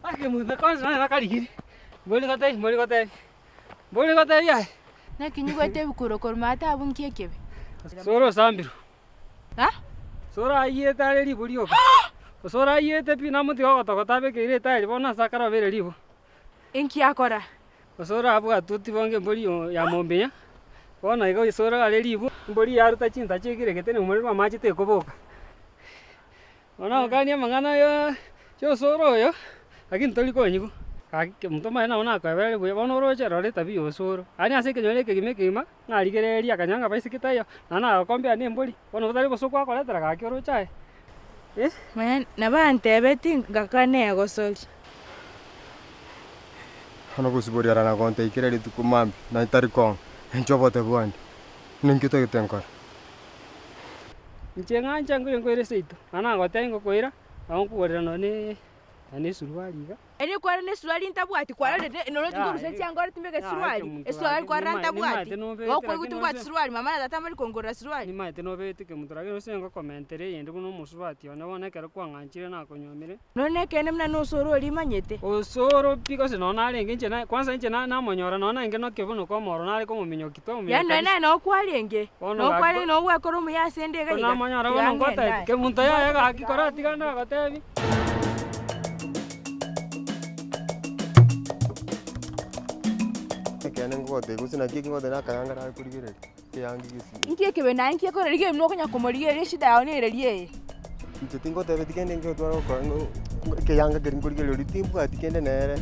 Ake muthe kwanza na karigiri. Boli kata ya. Na kinyi gote bikorokor mata abun kekebe. Soro sambiru. Ha? Sora ayete ale libo lioka. Sora ayete pina muti gotogota bekire tairi bona sakara bere libo. Inki akora. Sora abu atuti bonge mboli ya mombeya. Bona igo sora ale libo mboli yaruta chinta chekire ketene umuri wa maji te koboka. Ona ogania mangana yo soro yo. Lakini toliko nyigo. Kake mutoma na ona ka bere bwe bona roche rore tabi yo soro. Ani ase kenyole kegima ngari gereria kanyanga baisikita yo. Nana kombe ani mboli. Bona utari bosokwa koletera ka kyoro chae. Man nabantebeti ngakane gosolchi. Ono kusibori arana konte ikire litu mambi na itari kong. Enchobote bwandi. Ninkito gitenkor. Nchenga ngo ireseito. Ana gotengo koira. Aunku gorera none ani suruali ga. Eri kwara ne suruali ntabwati kwara no tuguruse cyangwa ritimbe suruali. Suruali kwara ntabwati. Wako gutubwati suruali mama na tata mali kongora suruali. Ni maite no bete ke muturage no sengo commentere yende kuno musuruati ona bona kero kwanganchire na konyomire. None kene mna no soro limanyete. Osoro because no na renge nche na kwanza nche na monyora no na ngeno kebuno ko moro na ko muminyo kito mu. Ya no kwalenge. No kwale no wakoro mu yasende ga. Na monyora bono ngota ke munto ya ga hakikora tigana gotebi. Kene ngote gusina kiki ngote na kayanga ra kurigire. Keyangi gisi. Inki kebe na inki ko rige mno konya komoriye shida yawe ne relie. Nche tingo tebe tikende ngo twaro ko keyanga gerin kurigire ri timbu atikende nere.